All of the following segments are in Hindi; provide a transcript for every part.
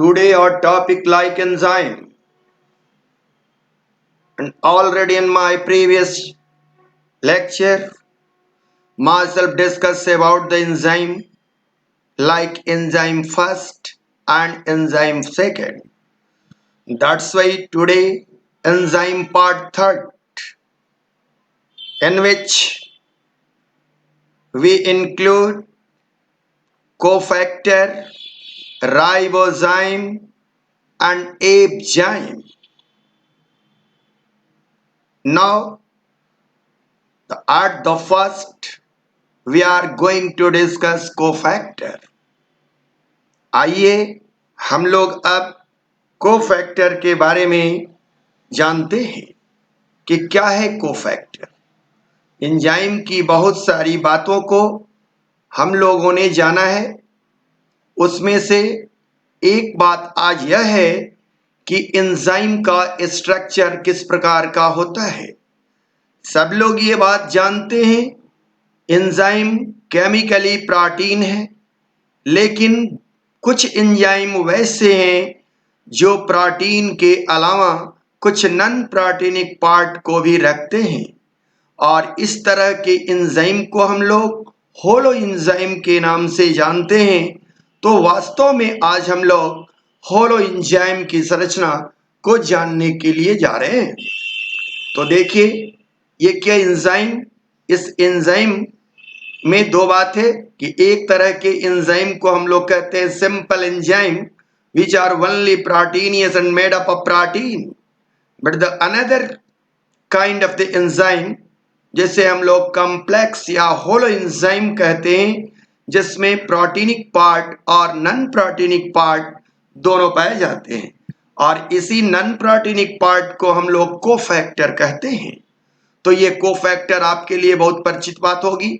Today our topic like enzyme, and already in my previous lecture myself discussed about the enzyme like enzyme first and enzyme second. That's why today enzyme part third, in which we include cofactor, ribozyme and apezyme. Now at the first we are going to discuss cofactor. आइए हम लोग अब कोफैक्टर के बारे में जानते हैं कि क्या है कोफैक्टर। एंजाइम की बहुत सारी बातों को हम लोगों ने जाना है, उसमें से एक बात आज यह है कि एंजाइम का स्ट्रक्चर किस प्रकार का होता है। सब लोग ये बात जानते हैं एंजाइम केमिकली प्रोटीन है, लेकिन कुछ एंजाइम वैसे हैं जो प्रोटीन के अलावा कुछ नॉन प्रोटीनिक पार्ट को भी रखते हैं, और इस तरह के एंजाइम को हम लोग होलो एंजाइम के नाम से जानते हैं। तो वास्तव में आज हम लोग होलो एंजाइम की संरचना को जानने के लिए जा रहे हैं। तो देखिए ये क्या एंजाइम, इस एंजाइम में दो बात है कि एक तरह के एंजाइम को हम लोग कहते हैं simple enzyme which are only proteinous and made up of protein, but the another kind of the enzyme जैसे हम लोग कॉम्प्लेक्स या होलो एंजाइम कहते हैं, जिसमें प्रोटीनिक पार्ट और नॉन प्रोटीनिक पार्ट दोनों पाए जाते हैं, और इसी नॉन प्रोटीनिक पार्ट को हम लोग कोफैक्टर कहते हैं। तो ये कोफैक्टर आपके लिए बहुत परिचित बात होगी,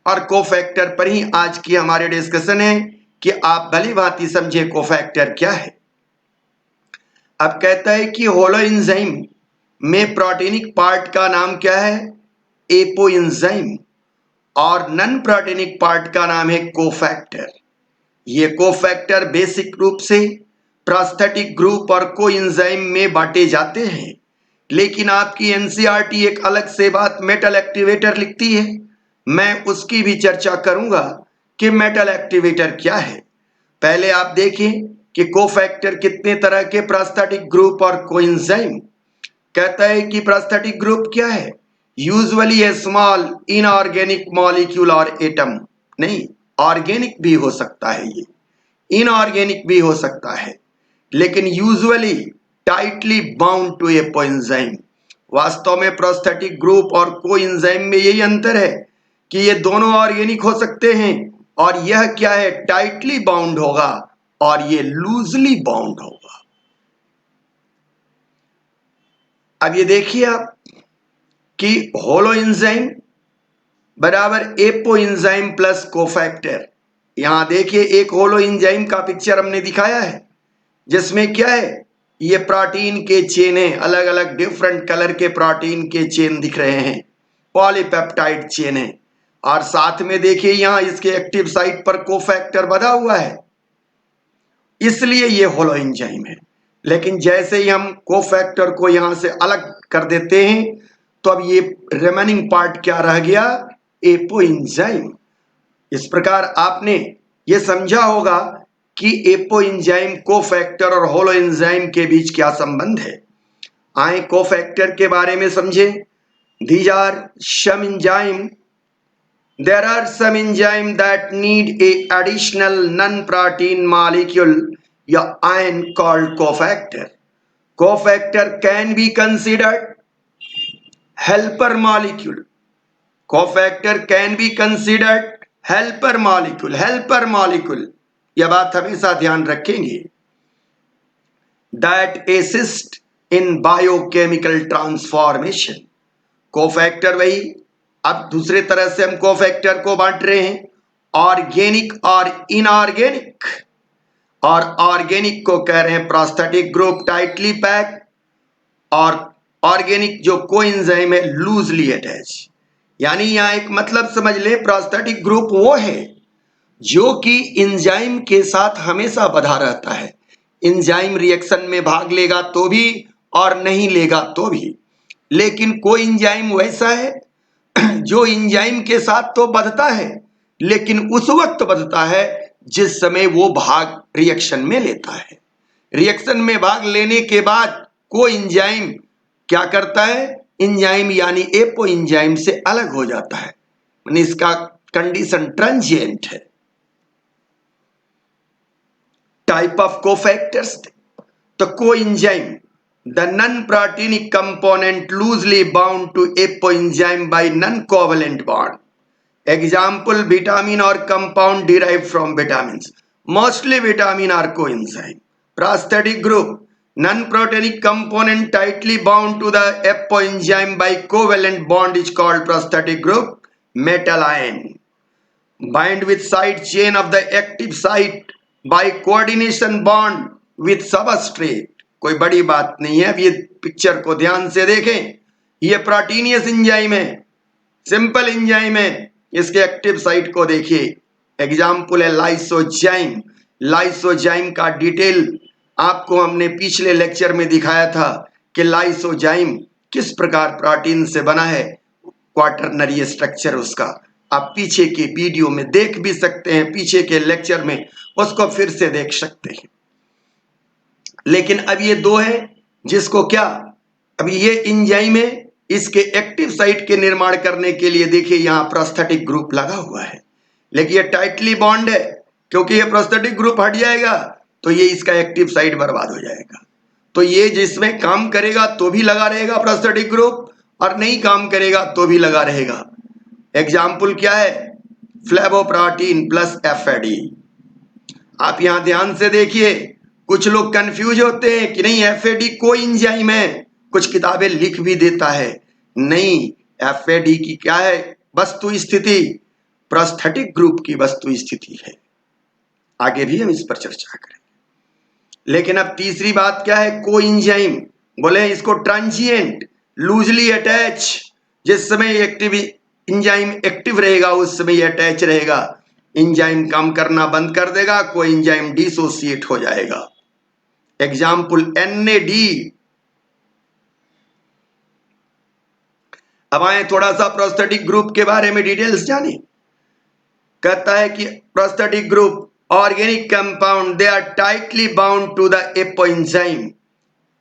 और कोफैक्टर पर ही आज की हमारी डिस्कशन है कि आप भली भांति समझे कोफैक्टर क्या है। अब कहता है कि होलो एंजाइम में प्रोटीनिक पार्ट का नाम क्या है, एपो एंजाइम, और नॉन प्रोटीनिक पार्ट का नाम है कोफैक्टर। ये कोफैक्टर बेसिक रूप से प्रोस्थेटिक ग्रुप और कोएंजाइम में बांटे जाते हैं, लेकिन आपकी एनसीईआरटी एक अलग से बात मेटल एक्टिवेटर लिखती है। मैं उसकी भी चर्चा करूंगा कि मेटल एक्टिवेटर क्या है। पहले आप देखें कि कोफैक्टर कितने तरह के प्रोस्थेटिक ग्रुप और कोएंजाइम। कहता है कि प्रोस्थेटिक ग्रुप क्या है, यूजुअली ए स्मॉल इनऑर्गेनिक मॉलिक्यूल और एटम। नहीं, ऑर्गेनिक भी हो सकता है, ये इनऑर्गेनिक भी हो सकता है, लेकिन usually tightly bound to a coenzyme. वास्तव में प्रोस्थेटिक ग्रुप और कोएंजाइम में यही अंतर है कि ये दोनों ऑर्गेनिक हो सकते हैं, और यह क्या है, टाइटली बाउंड होगा, और ये लूजली बाउंड होगा। अब ये देखिए आप कि होलो एंजाइम बराबर एपो एंजाइम प्लस कोफैक्टर। यहां देखिए एक होलो एंजाइम का पिक्चर हमने दिखाया है, जिसमें क्या है, ये प्रोटीन के चेन है, अलग अलग डिफरेंट कलर के प्रोटीन के चेन दिख रहे हैं, पॉलीपेप्टाइड चेन है, और साथ में देखिए यहां इसके एक्टिव साइट पर कोफैक्टर बना हुआ है, इसलिए ये होलो एंजाइम है। लेकिन जैसे ही हम कोफैक्टर को यहां से अलग कर देते हैं, तो अब ये रिमेनिंग पार्ट क्या रह गया, एपो एंजाइम। इस प्रकार आपने ये समझा होगा कि एपो एंजाइम कोफैक्टर और होलो एंजाइम के बीच क्या संबंध है। आए कोफैक्टर के बारे में समझे। These are some enzyme. There are some enzyme that need a additional non-protein molecule या ion called cofactor. Cofactor can be considered helper molecule. Cofactor can be considered helper molecule. Helper molecule, यह बात हमेशा ध्यान रखेंगे, that assist in biochemical transformation. Cofactor वही, अब दूसरे तरह से हम कोफैक्टर को बांट रहे हैं ऑर्गेनिक और इनऑर्गेनिक, और ऑर्गेनिक को कह रहे हैं प्रोस्थेटिक ग्रुप टाइटली पैक, और ऑर्गेनिक जो कोएंजाइम है लूजली अटैच। यानी यहां एक मतलब समझ ले, प्रोस्थेटिक ग्रुप वो है जो कि एंजाइम के साथ हमेशा बंधा रहता है, एंजाइम रिएक्शन में भाग लेगा तो भी और नहीं लेगा तो भी। लेकिन कोई एंजाइम वैसा है जो एंजाइम के साथ तो बधता है, लेकिन उस वक्त बधता है जिस समय वो भाग रिएक्शन में लेता है। रिएक्शन में भाग लेने के बाद कोई एंजाइम क्या करता है, एंजाइम यानी एपो एंजाइम से अलग हो जाता है, यानी इसका कंडीशन ट्रांजिएंट है। टाइप ऑफ कोफैक्टर्स, तो coenzyme, the non-proteinic component loosely bound to apoenzyme by non-covalent bond. Example, vitamin or compound derived from vitamins. Mostly vitamin are coenzyme. Prosthetic group, non-proteinic component tightly bound to the apoenzyme by covalent bond is called prosthetic group. Metal ion, bind with side chain of the active site by coordination bond with substrate. कोई बड़ी बात नहीं है। अब ये पिक्चर को ध्यान से देखें, ये प्रोटीनियस एंजाइम है, सिंपल एंजाइम है। इसके एक्टिव साइट को देखिए, एग्जाम्पल है लाइसोजाइम। लाइसोजाइम का डिटेल आपको हमने पिछले लेक्चर में दिखाया था कि लाइसोजाइम किस प्रकार प्रोटीन से बना है, क्वाटरनरी स्ट्रक्चर उसका आप पीछे के वीडियो में देख भी सकते हैं, पीछे के लेक्चर में उसको फिर से देख सकते हैं। लेकिन अब ये दो है जिसको क्या, अब ये एंजाइम है, इसके एक्टिव साइट के निर्माण करने के लिए देखिए यहां प्रोस्थेटिक ग्रुप लगा हुआ है, लेकिन ये टाइटली बॉन्ड है, क्योंकि ये प्रोस्थेटिक ग्रुप हट जाएगा तो ये इसका एक्टिव साइट बर्बाद हो जाएगा। तो ये जिसमें काम करेगा तो भी लगा रहेगा प्रोस्थेटिक ग्रुप, और नहीं काम करेगा तो भी लगा रहेगा। एग्जाम्पल क्या है, फ्लेवोप्रोटीन प्लस एफएडी। आप यहां ध्यान से देखिए, कुछ लोग कंफ्यूज होते हैं कि नहीं एफएडी कोई एंजाइम है, कुछ किताबें लिख भी देता है, नहीं एफएडी की क्या है वस्तु स्थिति, प्रोस्थेटिक ग्रुप की वस्तु स्थिति है। आगे भी हम इस पर चर्चा करेंगे। लेकिन अब तीसरी बात क्या है, कोई एंजाइम, बोले इसको ट्रांजिएंट, लूजली अटैच, जिस समय एक्टिव एंजाइम एक्टिव रहेगा उस समय ये अटैच रहेगा, एंजाइम काम करना बंद कर देगा, कोई एंजाइम डिसोसिएट हो जाएगा। Example NAD। अब आए थोड़ा सा प्रोस्थेटिक ग्रुप के बारे में डिटेल्स जाने। कहता है कि prosthetic group organic compound, they are tightly bound to the apoenzyme.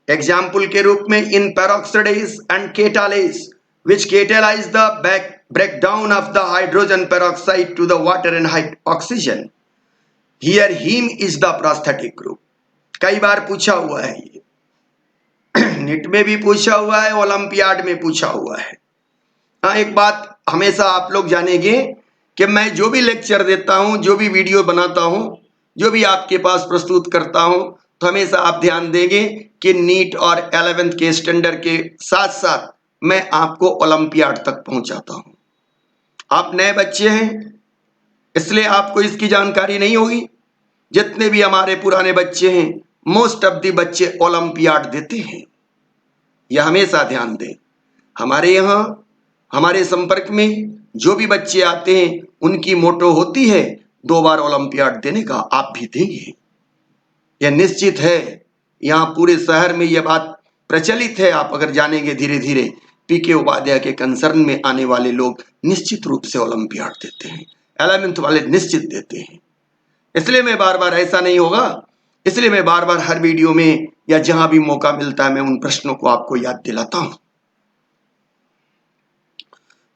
Example के रूप में in peroxidase and catalase which catalyze the breakdown of the hydrogen peroxide to the water and oxygen. Here heme is the prosthetic group. कई बार पूछा हुआ है ये नीट में भी पूछा हुआ है, ओलंपियाड में पूछा हुआ है। हाँ, एक बात हमेशा आप लोग जानेंगे कि मैं जो भी लेक्चर देता हूं, जो भी वीडियो बनाता हूं, जो भी आपके पास प्रस्तुत करता हूं, तो हमेशा आप ध्यान देंगे कि नीट और 11th के स्टैंडर्ड के साथ साथ मैं आपको ओलंपियाड तक पहुंचाता हूं। आप नए बच्चे हैं इसलिए आपको इसकी जानकारी नहीं होगी। जितने भी हमारे पुराने बच्चे हैं, मोस्ट ऑफ द बच्चे ओलंपियाड देते हैं, यह हमेशा ध्यान दें। हमारे यहाँ हमारे संपर्क में जो भी बच्चे आते हैं उनकी मोटो होती है 2 बार ओलंपियाड देने का, आप भी देंगे, यह निश्चित है। यहाँ पूरे शहर में यह बात प्रचलित है। आप अगर जानेंगे धीरे धीरे, PK उपाध्याय के कंसर्न में आने वाले लोग निश्चित रूप से ओलंपियाड देते हैं, 11th वाले निश्चित देते हैं। इसलिए मैं बार बार, ऐसा नहीं होगा, इसलिए मैं बार बार हर वीडियो में या जहां भी मौका मिलता है मैं उन प्रश्नों को आपको याद दिलाता हूं।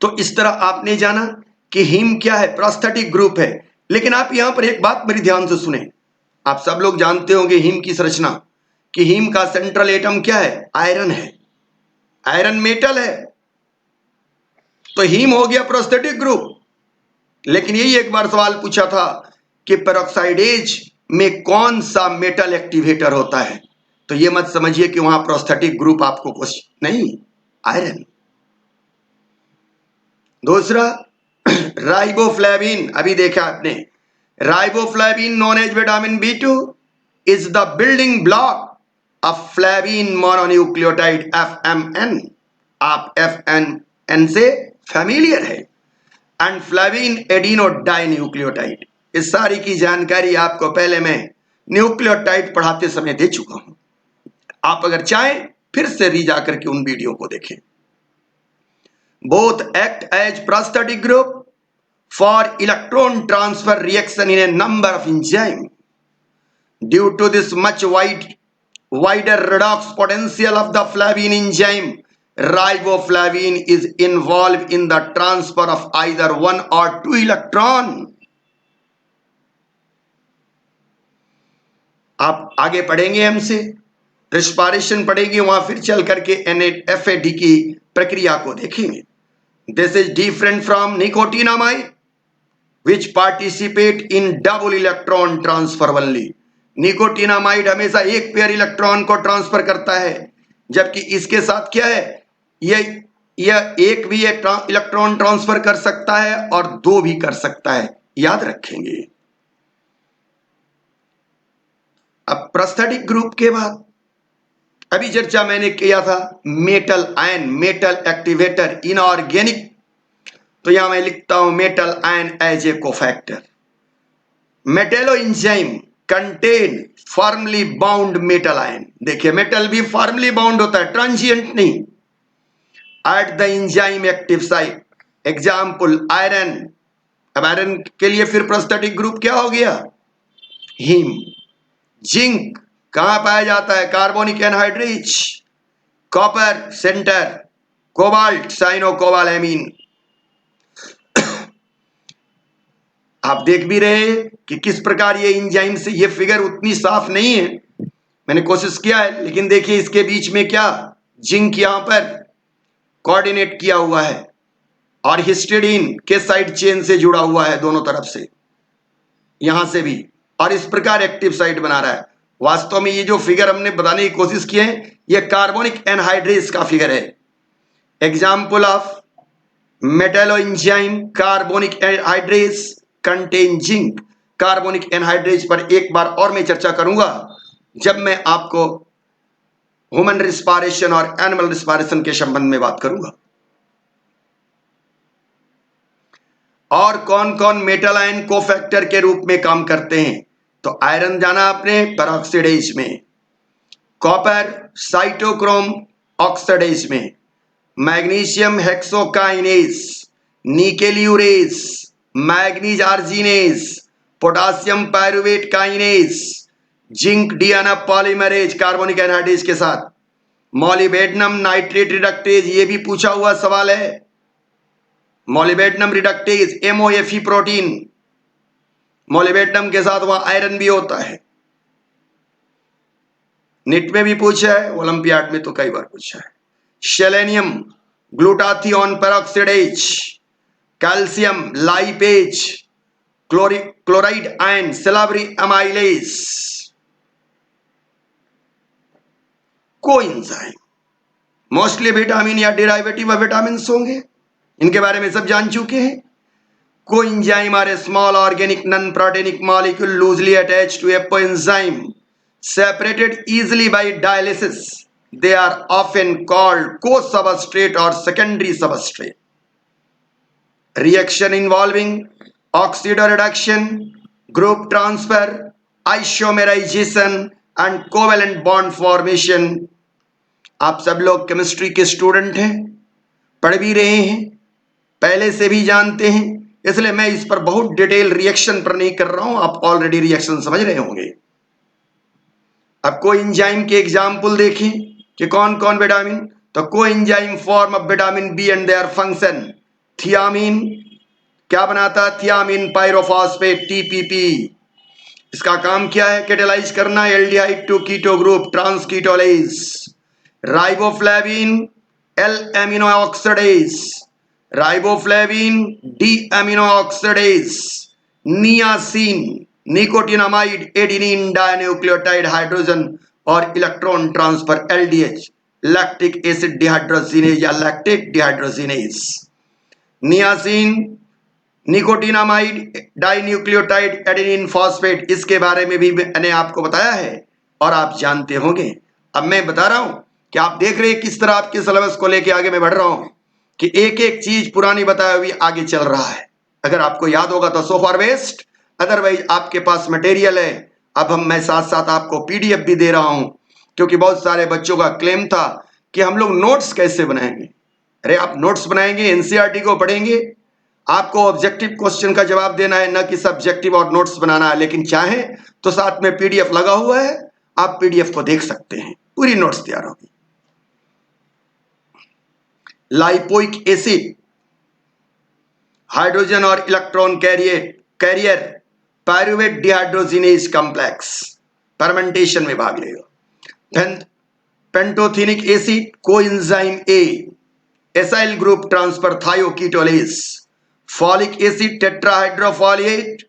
तो इस तरह आपने जाना कि हीम क्या है, प्रोस्थेटिक ग्रुप है। लेकिन आप यहां पर एक बात मेरी ध्यान से सुने, आप सब लोग जानते होंगे हीम की संरचना, कि हीम का सेंट्रल एटम क्या है, आयरन है, आयरन मेटल है, तो हीम हो गया प्रोस्थेटिक ग्रुप। लेकिन यही एक बार सवाल पूछा था कि पेरोक्साइडेज में कौन सा मेटल एक्टिवेटर होता है, तो ये मत समझिए कि वहां प्रोस्थेटिक ग्रुप आपको कुछ नहीं, आयरन। दूसरा राइबोफ्लेविन, अभी देखा आपने, riboflavin known as vitamin B2 is the building block of flavin mononucleotide FMN। आप FMN से फैमिलियर है, एंड फ्लेविन एडिनो डाइन्यूक्लियोटाइड। इस सारी की जानकारी आपको पहले मैं न्यूक्लियोटाइड पढ़ाते समय दे चुका हूं। आप अगर चाहें फिर से रीजा करके उन वीडियो को देखें। Both act as prosthetic group for electron transfer reaction in a number of enzyme. Due to this much wider redox potential of the flavin enzyme, riboflavin is involved in the transfer of either one or two electron। आप आगे पढ़ेंगे हमसे, रेस्पिरेशन पढ़ेंगे, वहां फिर चल करके NAFAD की प्रक्रिया को देखेंगे। This is different from nicotinamide which participate in double electron transfer only। Nicotinamide हमेशा एक पेयर इलेक्ट्रॉन को ट्रांसफर करता है, जबकि इसके साथ क्या है, यह एक भी इलेक्ट्रॉन ट्रांसफर कर सकता है और दो भी कर सकता है, याद रखेंगे। अब प्रोस्थेटिक ग्रुप के बाद अभी चर्चा मैंने किया था metal ion, metal activator, inorganic, तो यहां मैं लिखता हूं metal ion as a cofactor. Metalloenzyme contain formally bound metal ion. देखिए मेटल भी फॉर्मली बाउंड होता है, ट्रांजिएंट नहीं। At the enzyme active site, example iron. अब आयरन के लिए फिर प्रोस्थेटिक ग्रुप क्या हो गया, हीम। जिंक कहां पाया जाता है, carbonic anhydrase. Copper centre, cobalt cyano cobalamin. आप देख भी रहे हैं कि किस प्रकार ये एंजाइम से, ये फिगर उतनी साफ नहीं है, मैंने कोशिश किया है, लेकिन देखिए इसके बीच में क्या, जिंक यहां पर कोऑर्डिनेट किया हुआ है और हिस्टिडीन के साइड चेन से जुड़ा हुआ है दोनों तरफ से, यहां से भी, और इस प्रकार एक्टिव साइट बना रहा है। वास्तव में ये जो फिगर हमने बताने की कोशिश की है, ये कार्बोनिक एनहाइड्रेज का फिगर है। Example of metallo enzyme carbonic anhydrase contain zinc. Carbonic anhydrase पर एक बार और मैं चर्चा करूंगा जब मैं आपको ह्यूमन रिस्पायरेशन और एनिमल रिस्पायरेशन के संबंध में बात करूंगा। और कौन कौन मेटल आयन कोफैक्टर के रूप में काम करते हैं, तो आयरन जाना आपने पेरोक्सिडेज में, कॉपर साइटोक्रोम ऑक्सीडेज में, magnesium hexokinase, nickel urease, manganese arginase, potassium pyruvate kinase, zinc DNA polymerase carbonic anhydrase के साथ, मॉलिबेडनम नाइट्रेट रिडक्टेज, ये भी पूछा हुआ सवाल है। Molybdenum reductase MOFE protein, molybdenum के साथ वहां आयरन भी होता है। निट में भी पूछा है, ओलंपियाड में तो कई बार पूछा है। Selenium glutathione peroxidase, calcium lipase, chloride ion salivary amylase, coenzyme, mostly vitamin या डेरिवेटिव ऑफ विटामिन होंगे, इनके बारे में सब जान चुके हैं। Coenzyme are a small organic non proteinic molecule loosely attached to a coenzyme separated easily by dialysis। They are often called co-substrate or secondary substrate। Reaction involving oxidoreduction, group transfer, isomerization and covalent bond formation। आप सब लोग केमिस्ट्री के स्टूडेंट हैं, पढ़ भी रहे हैं, पहले से भी जानते हैं, इसलिए मैं इस पर बहुत डिटेल रिएक्शन पर नहीं कर रहा हूं, आप ऑलरेडी रिएक्शन समझ रहे होंगे। अब कोएंजाइम के एग्जाम्पल देखें कि कौन कौन विटामिन, तो coenzyme form of vitamin B and their function. Thiamine क्या बनाता, थियामीन पायरोफॉस्फेट TPP, इसका काम क्या है, कैटालाइज करना aldehyde to keto group transketolase. Riboflavin L amino oxidase, riboflavin D amino oxidase. Niacin nicotinamide adenine dinucleotide hydrogen और electron transfer LDH, lactic acid dehydrogenase या lactic dehydrogenase. Niacin nicotinamide dinucleotide adenine phosphate, इसके बारे में भी मैंने आपको बताया है और आप जानते होंगे। अब मैं बता रहा हूं कि आप देख रहे हैं किस तरह आपके सिलेबस को लेके आगे मैं बढ़ रहा हूं कि एक एक चीज पुरानी बताई हुई आगे चल रहा है। अगर आपको याद होगा तो सो फॉर बेस्ट, अदरवाइज आपके पास मटेरियल है, अब मैं साथ साथ आपको पीडीएफ भी दे रहा हूं, क्योंकि बहुत सारे बच्चों का क्लेम था कि हम लोग नोट्स कैसे बनाएंगे। अरे आप नोट्स बनाएंगे, एनसीईआरटी को पढ़ेंगे, आपको ऑब्जेक्टिव क्वेश्चन का जवाब देना है, न कि सब्जेक्टिव और नोट्स बनाना है। लेकिन चाहे तो साथ में पीडीएफ लगा हुआ है, आप पीडीएफ को देख सकते हैं, पूरी नोट्स तैयार होगी। लाइपोइक एसिड हाइड्रोजन और electron carrier pyruvate dehydrogenase complex fermentation में भाग लेगा। Pantothenic acid coenzyme A acyl group transfer thioketolase. Folic acid tetrahydrofolate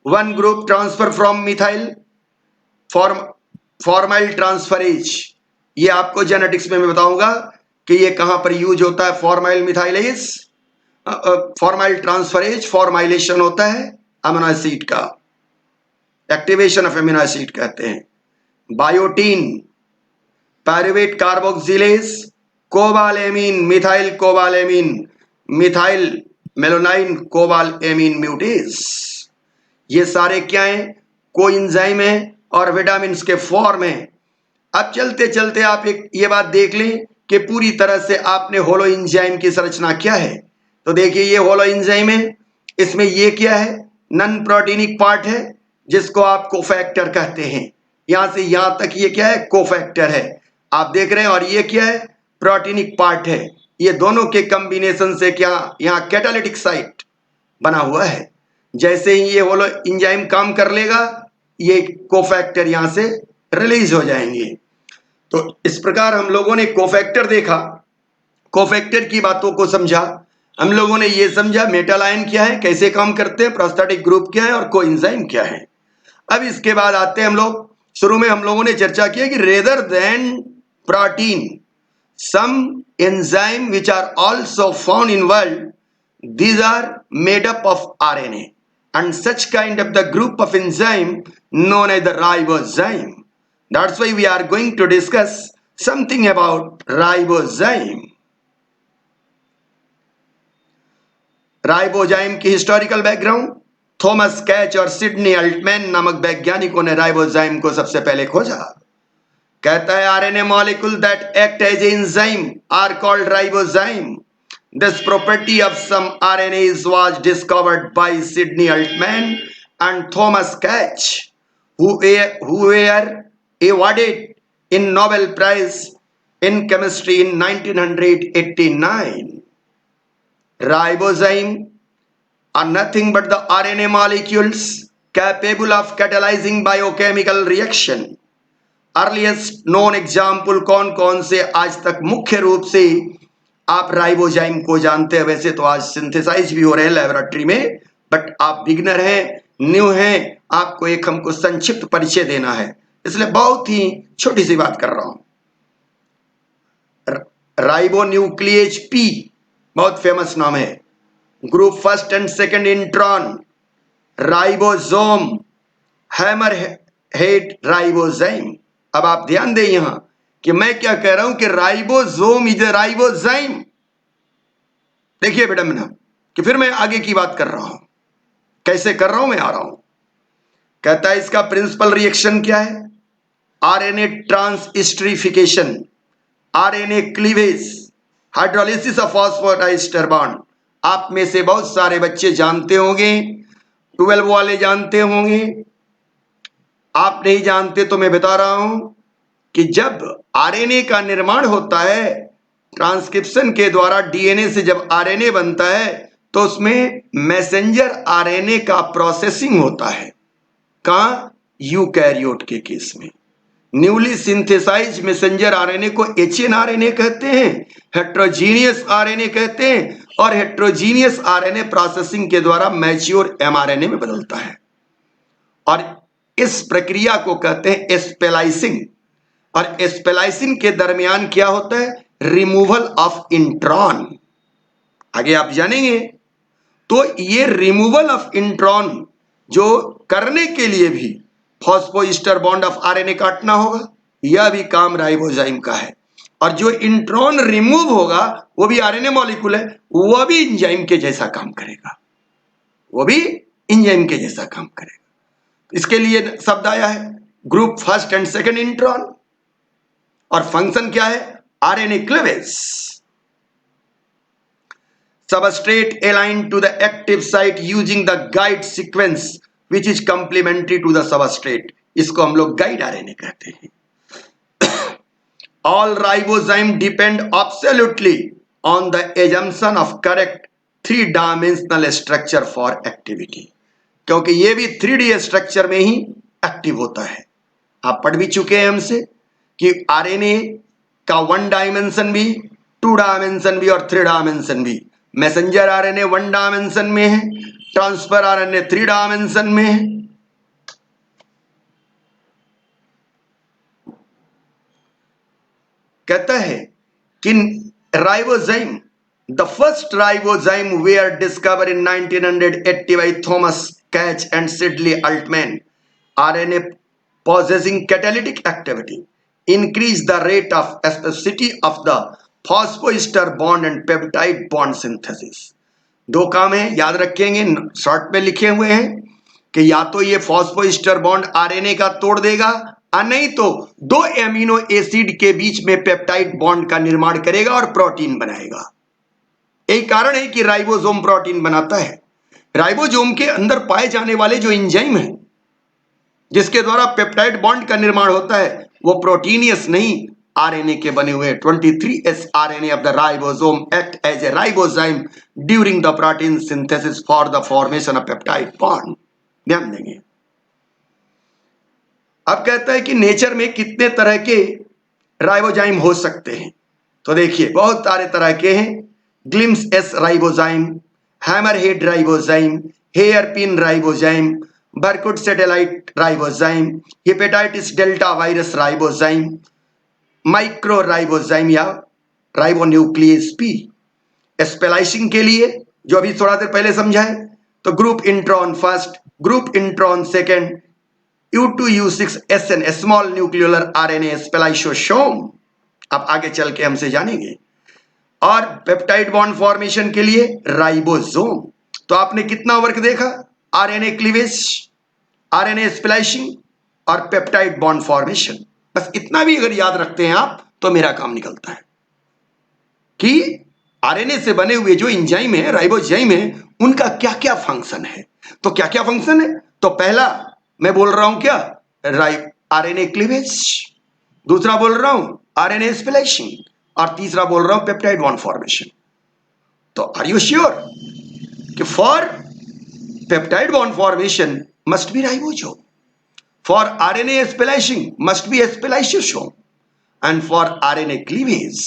1 group transfer from methyl formyl transferase. ये आपको जेनेटिक्स में मैं बताऊंगा कि ये कहां पर यूज होता है। Formyl methylase, formyl transferase, formylation होता है अमीनो एसिड का, एक्टिवेशन ऑफ अमीनो एसिड कहते हैं। Biotin pyruvate carboxylase cobalamin methyl cobalamin methyl malonyl cobalamin mutase. ये सारे क्या हैं? कोएंजाइम है और विटामिन के फॉर्म है। अब चलते चलते आप एक ये बात देख लें कि पूरी तरह से आपने होलो एंजाइम की संरचना क्या है। तो देखिए ये होलो एंजाइम है, इसमें ये क्या है? नॉन प्रोटीनिक पार्ट है जिसको आप कोफैक्टर कहते हैं। यहां से यहां तक ये क्या है? कोफैक्टर है, आप देख रहे हैं। और ये क्या है? प्रोटीनिक पार्ट है। ये दोनों के कॉम्बिनेशन से क्या यहाँ कैटालिटिक साइट बना हुआ है। जैसे ही ये होलो एंजाइम काम कर लेगा, ये कोफैक्टर यहां से रिलीज हो जाएंगे। तो इस प्रकार हम लोगों ने कोफैक्टर देखा, कोफैक्टर की बातों को समझा। हम लोगों ने ये समझा मेटल आयन क्या है, कैसे काम करते हैं, प्रोस्थेटिक ग्रुप क्या है और कोएंजाइम क्या है। अब इसके बाद आते हैं हम लोग, शुरू में हम लोगों ने चर्चा की कि rather than protein some enzyme which are also found in world, these are made up of RNA, and such kind of the group of enzyme known as the ribozyme. That's why we are going to discuss something about ribozyme. Ribozyme की हिस्टोरिकल बैकग्राउंड, थॉमस कैच और सिडनी अल्टमैन नामक वैज्ञानिकों ने राइबोजाइम को सबसे पहले खोजा। कहता है RNA molecule that act as enzyme are called ribozyme. This property of some RNAs was discovered by Sidney Altman and Thomas Cech, who were awarded in Nobel Prize in Chemistry in 1989. Ribozyme are nothing but the RNA molecules capable of catalyzing biochemical reaction. Earliest non example कौन कौन से आज तक मुख्य रूप से आप राइबोजाइम को जानते हैं। वैसे तो आज सिंथेसाइज भी हो रहे हैं लेबोरेटरी में, बट आप बिगनर हैं, न्यू हैं, आपको एक हमको संक्षिप्त परिचय देना है, इसलिए बहुत ही छोटी सी बात कर रहा हूं। राइबो न्यूक्लियेज पी बहुत फेमस नाम है। Group first and second intron, ribosome, hammer head ribozyme. अब आप ध्यान दें यहां कि मैं क्या कह रहा हूं कि राइबोसोम इज ए राइबोजाइम। देखिए बेटा मैंने कि फिर मैं आगे की बात कर रहा हूं, कैसे कर रहा हूं मैं आ रहा हूं। कहता है इसका प्रिंसिपल रिएक्शन क्या है? RNA transesterification, RNA cleavage, hydrolysis of phosphodiester bond. आप में से बहुत सारे बच्चे जानते होंगे, 12 वाले जानते होंगे, आप नहीं जानते तो मैं बता रहा हूं कि जब आरएनए का निर्माण होता है ट्रांसक्रिप्शन के द्वारा, डीएनए से जब आरएनए बनता है तो उसमें मैसेंजर आरएनए का प्रोसेसिंग होता है। कहां? यूकैरियोट के केस में न्यूली सिंथेसाइज्ड मैसेंजर आरएनए को एचएनआरएनए कहते हैं, हेट्रोजीनियस आरएनए कहते हैं, और हेट्रोजीनियस आरएनए प्रोसेसिंग के द्वारा मैच्योर एमआरएनए में बदलता है। और इस प्रक्रिया को कहते हैं स्पेलाइसिंग। और स्पेलाइसिंग के दरमियान क्या होता है? Removal of intron. आगे आप जानेंगे। तो ये रिमूवल ऑफ इंट्रॉन जो करने के लिए भी फॉस्फोईस्टर बॉन्ड ऑफ आरएनए काटना होगा, यह भी काम राइबोजाइम का है। और जो इंट्रॉन रिमूव होगा वो भी आरएनए मॉलिक्यूल है, वह भी एंजाइम के जैसा काम करेगा, वो भी एंजाइम के जैसा काम करेगा। इसके लिए शब्द आया है group first and second intron. और फंक्शन क्या है? RNA cleavage. Substrate align to the active site using the guide sequence which is complementary to the substrate. इसको हम लोग गाइड आरएनए कहते हैं। All ribosome depend absolutely on the assumption of correct three-dimensional structure for activity, क्योंकि ये भी 3D स्ट्रक्चर में ही एक्टिव होता है। आप पढ़ भी चुके हैं हमसे कि आरएनए का 1 डायमेंशन भी, 2 डायमेंशन भी और 3 डायमेंशन भी। मैसेंजर आरएनए 1 डायमेंशन में है, ट्रांसफर आरएनए 3 डायमेंशन में है। कहता है कि ribozyme, the first ribozyme were discover in 1980 by Thomas Catch and Sidley Altman. RNA possessing catalytic activity increase the rate of specificity of the phosphoester bond and peptide bond synthesis. दो काम है, याद रखेंगे, शॉर्ट में लिखे हुए हैं कि या तो ये फॉस्फोइस्टर बॉन्ड आरएनए का तोड़ देगा और नहीं तो दो एमिनो एसिड के बीच में पेप्टाइड बॉन्ड का निर्माण करेगा और प्रोटीन बनाएगा। यही कारण है कि राइबोसोम प्रोटीन बनाता है। राइबोसोम के अंदर पाए जाने वाले जो एंजाइम है जिसके द्वारा पेप्टाइड बॉन्ड का निर्माण होता है वो प्रोटीनियस नहीं, आरएनए के बने हुए 23S RNA of the ribosome act as a ribosome during the protein synthesis for the formation of peptide bond. ध्यान देंगे। अब कहता है कि नेचर में कितने तरह के राइबोजाइम हो सकते हैं, तो देखिए बहुत सारे तरह के हैं। Glimpse S ribozyme, hammerhead ribozyme, hairpin ribozyme, Berkut satellite ribozyme, hepatitis delta virus ribozyme, micro ribozyme या राइबोन्यूक्लियस पी। स्पेलाइसिंग के लिए जो अभी थोड़ा देर पहले समझा है, तो group intron first, group intron second, U2U6SN small nucleolar RNA spliceosome. अब आगे चल के हमसे जानेंगे। और पेप्टाइड बॉन्ड फॉर्मेशन के लिए राइबोसोम। तो आपने कितना वर्क देखा? आरएनए क्लीवेज, आरएनए स्प्लाइसिंग और पेप्टाइड बॉन्ड फॉर्मेशन। बस इतना भी अगर याद रखते हैं आप तो मेरा काम निकलता है कि आरएनए से बने हुए जो एंजाइम है, राइबोजाइम है, उनका क्या क्या फंक्शन है। तो क्या क्या फंक्शन है? तो पहला मैं बोल रहा हूं क्या? आरएनए क्लीवेज, दूसरा बोल रहा हूं आरएनए स्प्लाइसिंग और तीसरा बोल रहा हूं पेप्टाइड बॉन्ड फॉर्मेशन। तो आर यू श्योर कि for peptide bond formation must be ribosome, for RNA splicing must be a spliceosome, and for RNA cleavage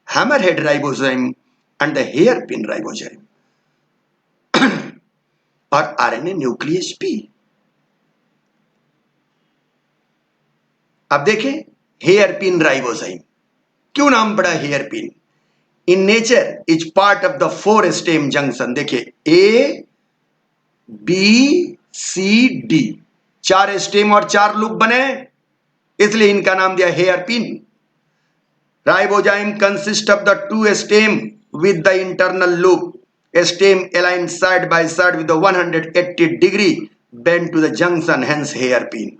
hammerhead ribosome and the hairpin ribosome और RNA nuclease P। अब देखें हेयरपिन राइबोजाइम, क्यों नाम पड़ा hairpin? In nature is part of the 4 stem junction. देखिए A B C D 4 stem और 4 लूप बने, इसलिए इनका नाम दिया hairpin. Ribozyme consist of the 2 stem with the internal loop, stem aligned side by side with 180 degree bend to the junction, hence hairpin.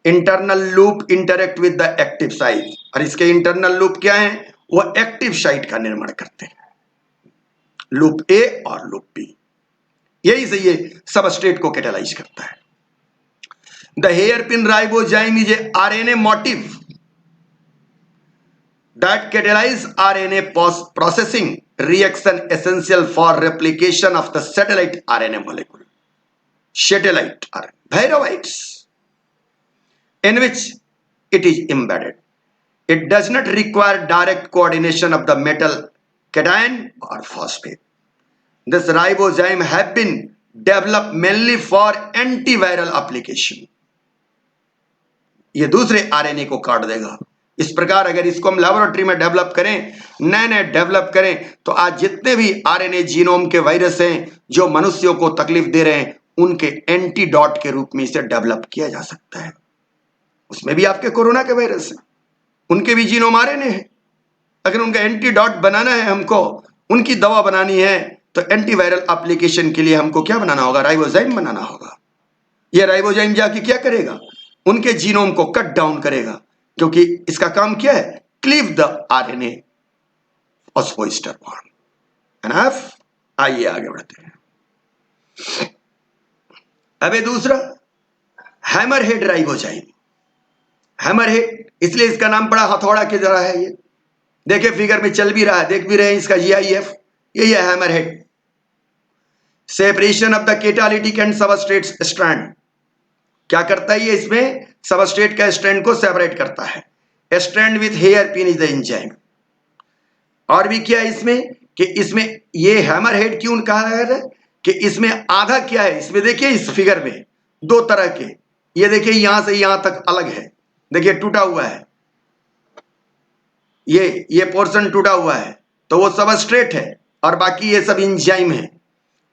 Internal loop interact with the active site, और इसके इंटरनल लूप क्या है? वो एक्टिव साइट का निर्माण करते हैं, लूप ए और लूप बी। यही से ये सबस्ट्रेट को कैटालाइज करता है। The hairpin ribozyme is a RNA motif that catalyze RNA processing reaction essential for replication of the satellite RNA molecule, satellite RNA, viroids, in which it is embedded. It does not require direct coordination of the metal cation or phosphate. This ribozyme have been developed mainly for antiviral application. ये दूसरे आरएनए को काट देगा। इस प्रकार अगर इसको हम लेबोरेटरी में डेवलप करें, नए नए डेवलप करें, तो आज जितने भी आरएनए जीनोम के वायरस हैं जो मनुष्यों को तकलीफ दे रहे हैं, उनके एंटीडॉट के रूप में इसे डेवलप किया जा सकता है। उसमें भी आपके कोरोना के वायरस हैं, उनके भी जीनोम आरएनए है। अगर उनका एंटीडॉट बनाना है, हमको उनकी दवा बनानी है, तो एंटीवायरल एप्लीकेशन के लिए हमको क्या बनाना होगा? राइबोजाइम बनाना होगा। यह राइबोजाइम जाके क्या करेगा? उनके जीनोम को कट डाउन करेगा, क्योंकि इसका काम क्या है, cleave the RNA phosphoester bond. Enough, आइए आगे बढ़ते हैं। अब दूसरा हैमरहेड राइबोजाइम। हैमरहेड इसलिए इसका नाम पड़ा हथौड़ा की तरह है। ये देखिए फिगर में चल भी रहा है, देख भी रहे हैं इसका GIF, यही है hammerhead. Separation of the catalytic and substrate strand. क्या करता है ये, इसमें सबस्ट्रेट का स्ट्रैंड को सेपरेट करता है। Strand with hairpin is the enzyme. और भी क्या है इसमें, कि इसमें ये हैमरहेड क्यों कहा गया है, कि इसमें आधा क्या है, इसमें देखिए इस फिगर में दो तरह के, ये देखिए यहां से यहां तक अलग है, देखिए टूटा हुआ है, ये पोर्शन टूटा हुआ है, तो वो सबस्ट्रेट है और बाकी ये सब एंजाइम है।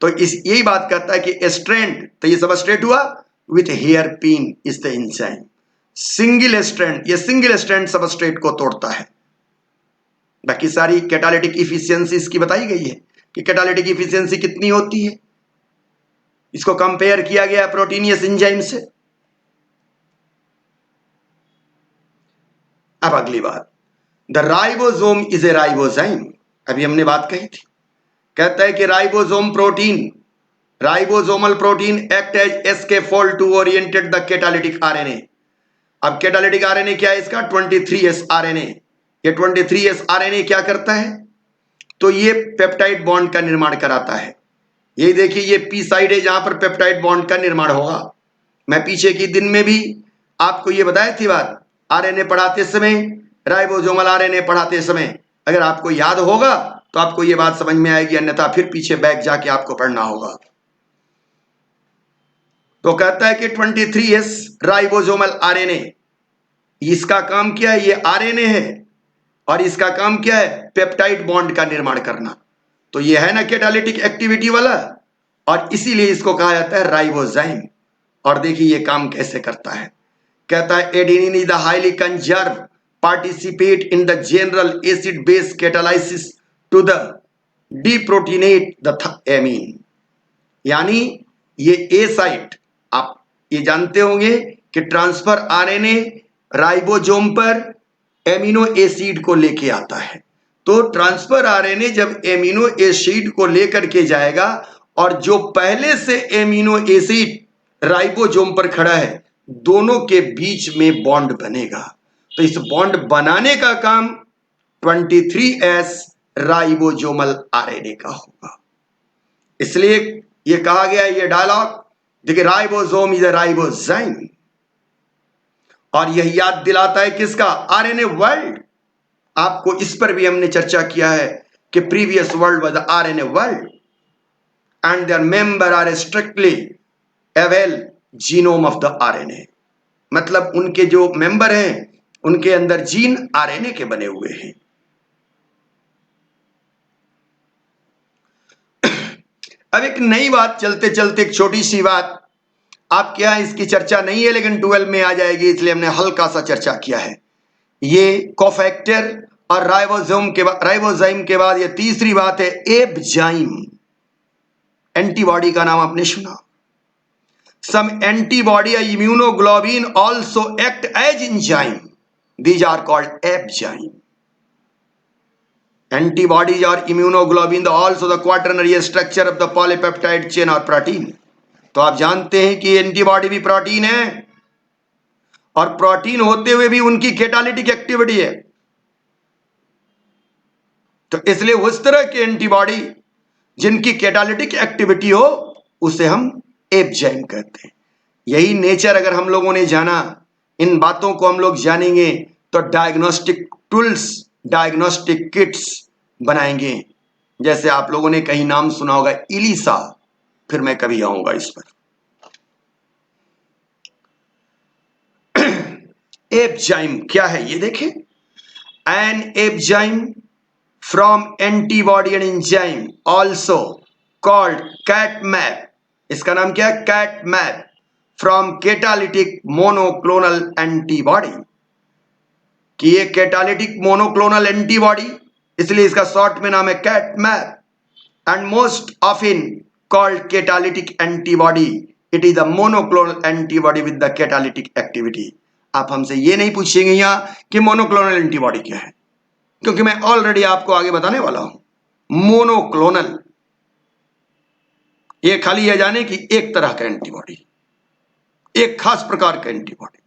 तो इस यही बात कहता है कि स्ट्रैंड, तो ये सबस्ट्रेट हुआ, with hairpin is the enzyme. Single strand, ये सिंगल स्ट्रैंड सबस्ट्रेट को तोड़ता है। बाकी सारी कैटालिटिक इफिशियंसी इसकी बताई गई है कि कैटालिटिक इफिशियंसी कितनी होती है। इसको कंपेयर किया गया प्रोटीनियस एंजाइम से। अब अगली बात, the ribosome is a ribozyme. अभी हमने बात कही थी, कहता है कि ribosome protein, ribosomal protein act as scaffold to oriented the catalytic RNA. अब कैटालिटिक आरएनए क्या है इसका, 23S आरएनए। ये 23S आरएनए क्या करता है, तो ये पेप्टाइड बॉन्ड का निर्माण कराता है। ये देखिए ये पी साइड है जहां पर पेप्टाइड बॉन्ड का निर्माण होगा। मैं पीछे के दिन में भी आपको ये बताई थी बात, आरएनए पढ़ाते समय, राइबोसोमल आरएनए पढ़ाते समय, अगर आपको याद होगा तो आपको ये बात समझ में आएगी, अन्यथा फिर पीछे बैक जाके आपको पढ़ना होगा। तो कहता है कि 23S राइबोसोमल आरएनए, इसका काम क्या है, ये आरएनए है और इसका काम क्या है, पेप्टाइड बॉन्ड का निर्माण करना। तो ये है ना कैटालिटिक एक्टिविटी वाला, और इसीलिए इसको कहा जाता है राइबोजाइम। और देखिए ये काम कैसे करता है, कहता है adenine is the highly conserve participate in the general acid base catalysis to the deprotonate the amine. यानी ये ए साइट, आप ये जानते होंगे कि ट्रांसफर आरएनए राइबोसोम पर एमिनो एसिड को लेके आता है। तो ट्रांसफर आरएनए जब एमिनो एसिड को लेकर के जाएगा और जो पहले से एमिनो एसिड राइबोसोम पर खड़ा है, दोनों के बीच में बॉन्ड बनेगा। तो इस बॉन्ड बनाने का काम 23S राइबोसोमल आरएनए का होगा। इसलिए ये कहा गया, ये डायलॉग देखिए, राइबोसोम इज अ राइबोजाइम। और यह याद दिलाता है किसका, आरएनए वर्ल्ड। आपको इस पर भी हमने चर्चा किया है कि previous world was RNA world and their member are strictly avail genome of the RNA. मतलब उनके जो मेंबर हैं उनके अंदर जीन आरएनए के बने हुए हैं। अब एक नई बात, चलते चलते एक छोटी सी बात, आपके यहां इसकी चर्चा नहीं है लेकिन 12 में आ जाएगी, इसलिए हमने हल्का सा चर्चा किया है। ये कोफैक्टर और राइबोजाइम के बाद ये तीसरी बात है एबजाइम। एंटीबॉडी का नाम आपने सुना। सम एंटीबॉडी या immunoglobin also act as enzyme, these are called abzyme. Antibodies or immunoglobin also the quaternary structure of the polypeptide chain or protein. तो आप जानते हैं कि एंटीबॉडी भी प्रोटीन है, और प्रोटीन होते हुए भी उनकी कैटालिटिक एक्टिविटी है। तो इसलिए उस तरह के एंटीबॉडी जिनकी कैटालिटिक एक्टिविटी हो उसे हम एबजाइम कहते हैं। यही नेचर अगर हम लोगों ने जाना, इन बातों को हम लोग जानेंगे तो डायग्नोस्टिक टूल्स, डायग्नोस्टिक किट्स बनाएंगे। जैसे आप लोगों ने कहीं नाम सुना होगा इलिसा, फिर मैं कभी आऊंगा इस पर। एबजाइम क्या है ये देखें, an abzyme from antibody and enzyme also called cat map. इसका नाम क्या है, cat map from catalytic monoclonal antibody. कि ये कैटालिटिक मोनोक्लोनल एंटीबॉडी, इसलिए इसका शॉर्ट में नाम है cat map, and most often called catalytic antibody it is the monoclonal antibody with the catalytic activity. आप हमसे ये नहीं पूछेंगे यहां कि मोनोक्लोनल एंटीबॉडी क्या है, क्योंकि मैं ऑलरेडी आपको आगे बताने वाला हूं। मोनोक्लोनल ये खाली यह जाने कि एक तरह का एंटीबॉडी, एक खास प्रकार का एंटीबॉडी।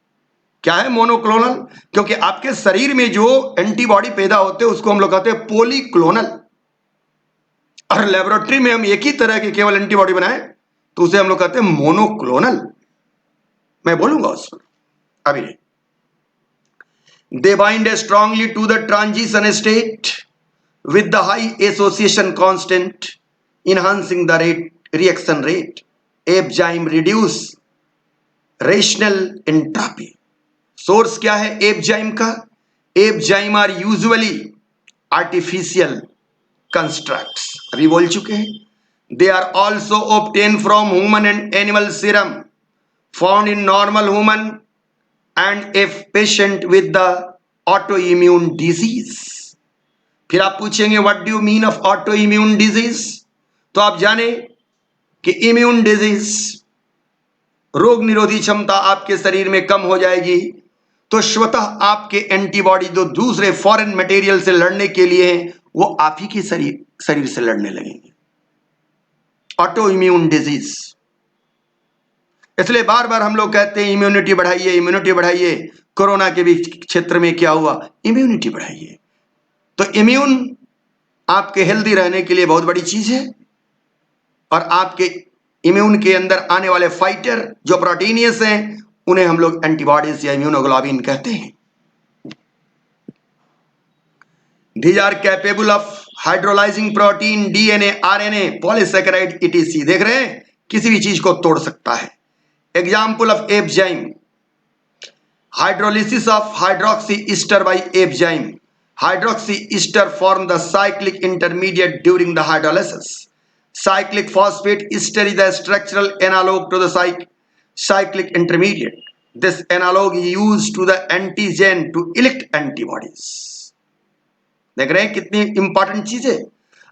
क्या है मोनोक्लोनल? क्योंकि आपके शरीर में जो एंटीबॉडी पैदा होते हैं उसको हम लोग कहते हैं पॉलीक्लोनल, और लेबोरेटरी में हम एक ही तरह के केवल एंटीबॉडी बनाए तो उसे हम लोग कहते हैं मोनोक्लोनल। मैं बोलूंगा उस पर, अभी नहीं। They bind strongly to the transition state with the high association constant enhancing the reaction rate. Abzyme reduce rational entropy. Source क्या है एपजाइम का? Abzyme are usually artificial constructs, अभी बोल चुके हैं। They are also obtain from human and animal serum found in normal human and if patient with the auto immune disease. फिर आप पूछेंगे what do you mean of auto immune disease? तो आप जाने कि इम्यून डिजीज, रोग निरोधी क्षमता आपके शरीर में कम हो जाएगी तो स्वतः आपके एंटीबॉडी जो दूसरे फॉरेन मटेरियल से लड़ने के लिए हैं वो आप ही के शरीर से लड़ने लगेंगे। Auto immune disease. इसलिए बार बार हम लोग कहते हैं इम्यूनिटी बढ़ाइए, इम्यूनिटी बढ़ाइए। कोरोना के भी क्षेत्र में क्या हुआ? इम्यूनिटी बढ़ाइए। तो इम्यून आपके हेल्दी रहने के लिए बहुत बड़ी चीज है, और आपके इम्यून के अंदर आने वाले फाइटर जो प्रोटीनियस हैं उन्हें हम लोग एंटीबॉडीज या इम्यूनोग्लोबिन कहते हैं। These are capable of hydrolysing protein, DNA, RNA, polysaccharide etc. देख रहे हैं किसी भी चीज को तोड़ सकता है। Example of abzyme, hydrolysis of hydroxy ester by abzyme. Hydroxy ester form the cyclic intermediate during the hydrolysis. Cyclic phosphate ester is a structural analog to the cyclic intermediate. This analog is used to the antigen to elect antibodies. देख रहे हैं कितनी इंपॉर्टेंट चीज है।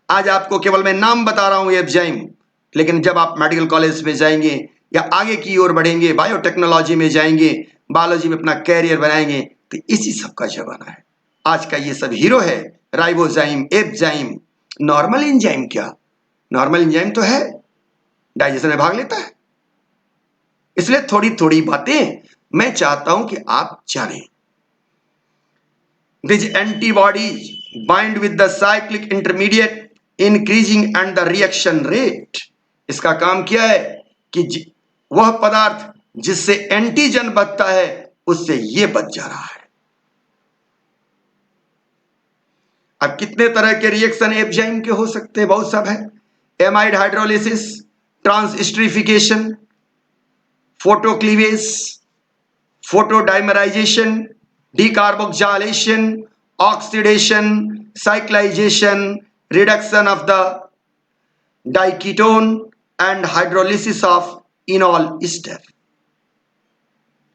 आज आपको केवल मैं नाम बता रहा हूं एपजाइम, लेकिन जब आप मेडिकल कॉलेज में जाएंगे या आगे की ओर बढ़ेंगे, बायोटेक्नोलॉजी में जाएंगे, बायोलॉजी में अपना कैरियर बनाएंगे, तो इसी सब का जमाना है। आज का ये सब हीरो है राइबोजाइम, एपजाइम। नॉर्मल एंजाइम क्या? नॉर्मल एंजाइम तो है, डाइजेशन में भाग लेता है। इसलिए थोड़ी थोड़ी बातें मैं चाहता हूं कि आप जानें। This antibodies bind with the cyclic intermediate increasing and the reaction rate. इसका काम क्या है कि वह पदार्थ जिससे एंटीजन बचता है उससे यह बच जा रहा है। अब कितने तरह के रिएक्शन एपजाइम के हो सकते हैं? बहुत सब है। Amide hydrolysis, transesterification, photocleavage, photodimerization, decarboxylation, oxidation, cyclization, reduction of the diketone and hydrolysis of enol ester.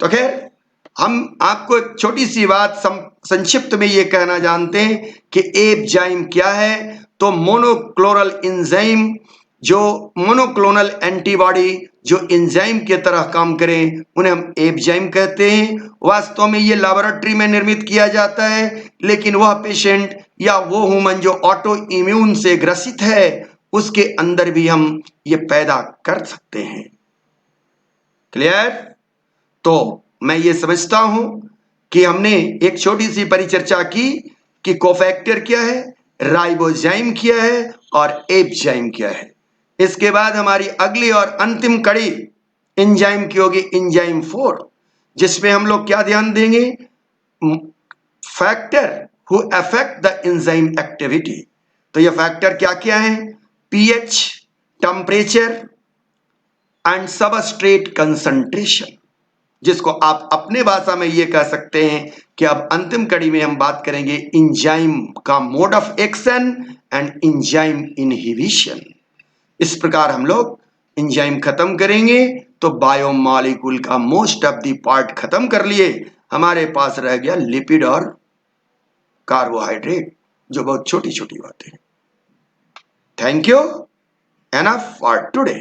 तो खैर हम आपको एक छोटी सी बात संक्षिप्त में ये कहना जानते हैं कि एपजाइम क्या है। तो मोनोक्लोनल एंजाइम, जो मोनोक्लोनल एंटीबॉडी जो एंजाइम की तरह काम करें उन्हें हम एपजाइम कहते हैं। वास्तव में ये लैबोरेटरी में निर्मित किया जाता है, लेकिन वह पेशेंट या वो ह्यूमन जो ऑटो इम्यून से ग्रसित है उसके अंदर भी हम ये पैदा कर सकते हैं। क्लियर? तो मैं ये समझता हूं कि हमने एक छोटी सी परिचर्चा की कि कोफैक्टर क्या है, राइबोजाइम क्या है और एपजाइम क्या है। इसके बाद हमारी अगली और अंतिम कड़ी एंजाइम की होगी, एंजाइम 4, जिसमें हम लोग क्या ध्यान देंगे? Factor who affect the enzyme activity. तो ये फैक्टर क्या क्या है? PH, temperature and substrate concentration, जिसको आप अपने भाषा में ये कह सकते हैं कि अब अंतिम कड़ी में हम बात करेंगे एंजाइम का mode of action and enzyme inhibition. इस प्रकार हम लोग एंजाइम खत्म करेंगे तो बायोमॉलिक्यूल का मोस्ट ऑफ द पार्ट खत्म कर लिए। हमारे पास रह गया लिपिड और कार्बोहाइड्रेट, जो बहुत छोटी छोटी बातें हैं। Thank you, enough for today.